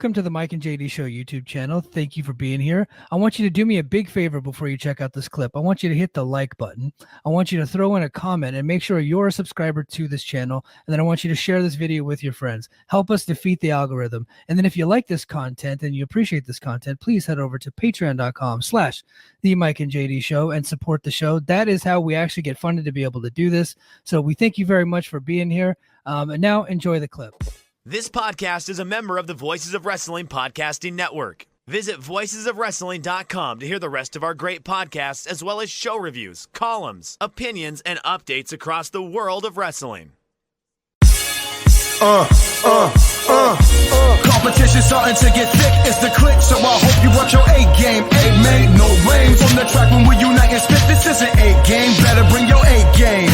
Welcome to the Mike and JD Show YouTube channel. Thank you for being here. I want you to do me a big favor before you check out this clip. I want you to hit the like button. I want you to throw in a comment and make sure you're a subscriber to this channel. And then I want you to share this video with your friends. Help us defeat the algorithm. And then if you like this content and you appreciate this content, please head over to patreon.com/the Mike and JD Show and support the show. That is how we actually get funded to be able to do this. So we thank you very much for being here. And now enjoy the clip. This podcast is a member of the Voices of Wrestling Podcasting Network. Visit voicesofwrestling.com to hear the rest of our great podcasts, as well as show reviews, columns, opinions, and updates across the world of wrestling. Competition starting to get thick, it's the click, so I hope you watch your A game. A made no rain from the track when we unite and spit. This isn't A game, better bring your A game.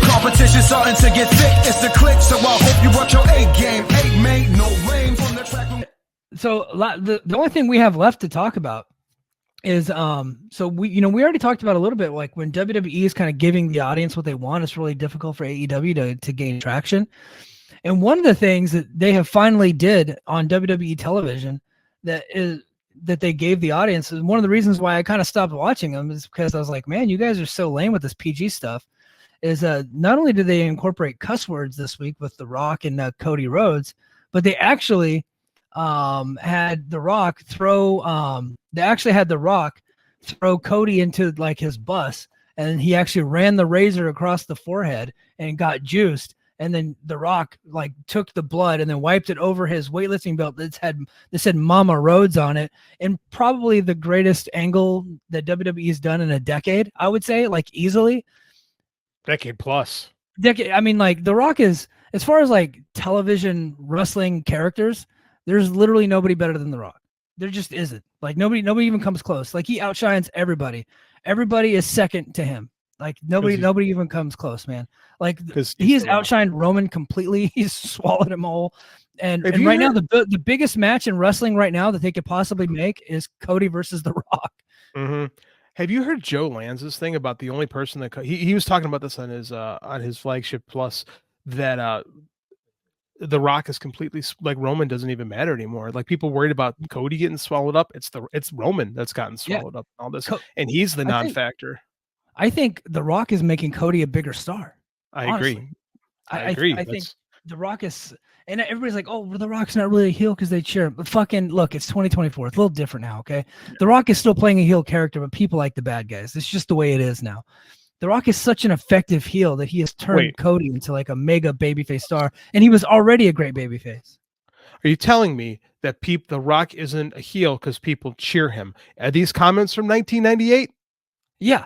Competition starting to get thick, it's the click, so I hope you watch your A game. A made no rain from the track. So the only thing we have left to talk about is so we already talked about a little bit, like when WWE is kind of giving the audience what they want, it's really difficult for AEW to gain traction. And one of the things that they have finally did on WWE television that they gave the audience, is one of the reasons why I kind of stopped watching them, is because I was like, man, you guys are so lame with this PG stuff. Is not only did they incorporate cuss words this week with The Rock and Cody Rhodes, but they actually had The Rock throw Cody into like his bus, and he actually ran the razor across the forehead and got juiced. And then The Rock like took the blood and then wiped it over his weightlifting belt that said Mama Rhodes on it. And probably the greatest angle that WWE's done in a decade, I would say, like easily. Decade plus. I mean, like The Rock is, as far as like television wrestling characters, there's literally nobody better than The Rock. There just isn't. Like nobody even comes close. Like he outshines everybody. Everybody is second to him. Like nobody even comes close, man. Like he has outshined Roman completely. He's swallowed him whole. And right now, the biggest match in wrestling right now that they could possibly make is Cody versus The Rock. Mm-hmm. Have you heard Joe Lanza's thing about the only person that he was talking about this on his flagship plus, that The Rock is completely, like, Roman doesn't even matter anymore. Like, people worried about Cody getting swallowed up. It's Roman that's gotten swallowed up and all this, and he's the non-factor. I think The Rock is making Cody a bigger star. I agree. I agree. I think The Rock is, and everybody's like, oh, The Rock's not really a heel because they cheer him. But fucking look, it's 2024. It's a little different now, okay? Yeah. The Rock is still playing a heel character, but people like the bad guys. It's just the way it is now. The Rock is such an effective heel that he has turned Cody into like a mega babyface star, and he was already a great babyface. Are you telling me that The Rock isn't a heel because people cheer him? Are these comments from 1998? Yeah.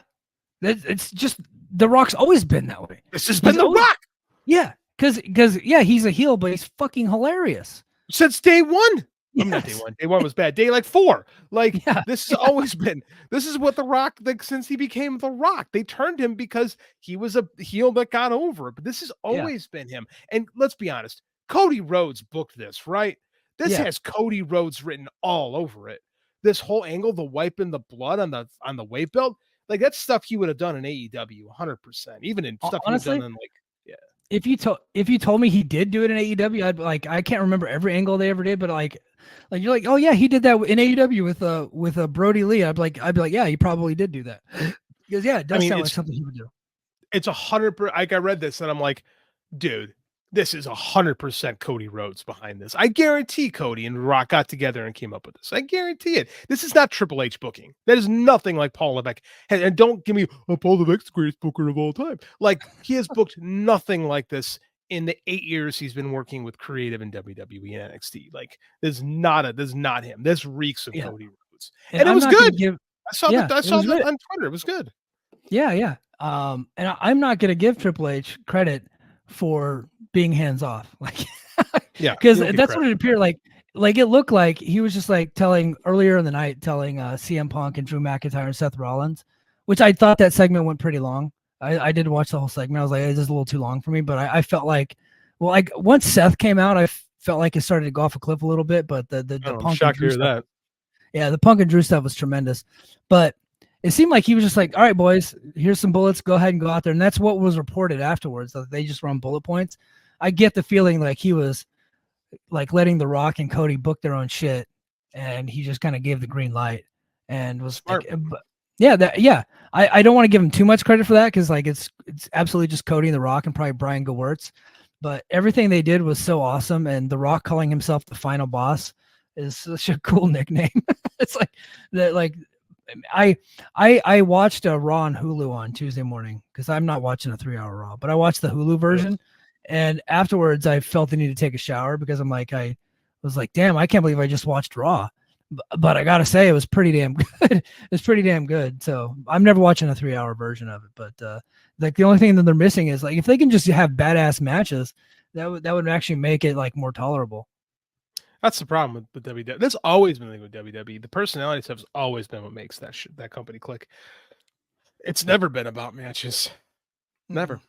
It's just The Rock's always been that way. This has been The Rock. Yeah, because he's a heel, but he's fucking hilarious since day one. Yes. Not day one. Day one was bad. Day like 4. Like this has always been. This is what The Rock, like, since he became The Rock, they turned him because he was a heel that got over. But this has always been him. And let's be honest, Cody Rhodes booked this, right? This has Cody Rhodes written all over it. This whole angle, the wiping the blood on the weight belt. Like, that's stuff he would have done in AEW 100%, even in stuff honestly, he would have done in if you told me he did do it in AEW, I'd be like, I can't remember every angle they ever did, but like you're like, oh yeah, he did that in AEW with Brody Lee. I'd be like, yeah, he probably did do that, because it does sound like something he would do. It's 100%. Like, I read this and I'm like, dude, this is 100% Cody Rhodes behind this. I guarantee Cody and Rock got together and came up with this. I guarantee it. This is not Triple H booking. That is nothing like Paul Levesque. And don't give me, Paul Levesque's the greatest booker of all time. Like, he has booked nothing like this in the 8 years he's been working with creative in WWE and NXT. Like, this is not him. This reeks of Cody Rhodes. And it was good. I saw that on Twitter. It was good. Yeah. And I'm not going to give Triple H credit for being hands off, like, because that's what it appeared like. Like, it looked like he was just like earlier in the night telling CM Punk and Drew McIntyre and Seth Rollins, which I thought that segment went pretty long. I did watch the whole segment. I was like, this is a little too long for me, but I felt like, well, like once Seth came out, I felt like it started to go off a cliff a little bit. But the Punk and Drew stuff, the Punk and Drew stuff was tremendous. But it seemed like he was just like, all right, boys, here's some bullets. Go ahead and go out there. And that's what was reported afterwards, that they just run bullet points. I get the feeling like he was like letting The Rock and Cody book their own shit, and he just kind of gave the green light and was Smart. like, yeah. I don't want to give him too much credit for that because like it's absolutely just Cody and The Rock and probably Brian Gewirtz, but everything they did was so awesome. And The Rock calling himself the final boss is such a cool nickname. It's like that. Like I watched a Raw on Hulu on Tuesday morning because I'm not watching a 3-hour Raw, but I watched the Hulu version. And afterwards, I felt the need to take a shower because I was like, damn, I can't believe I just watched Raw. But I gotta say, it was pretty damn good. It's pretty damn good. So I'm never watching a 3-hour version of it. But like the only thing that they're missing is like if they can just have badass matches, that would actually make it like more tolerable. That's the problem with WWE. That's always been the thing with WWE. The personality stuff has always been what makes that company click. It's never been about matches. Never.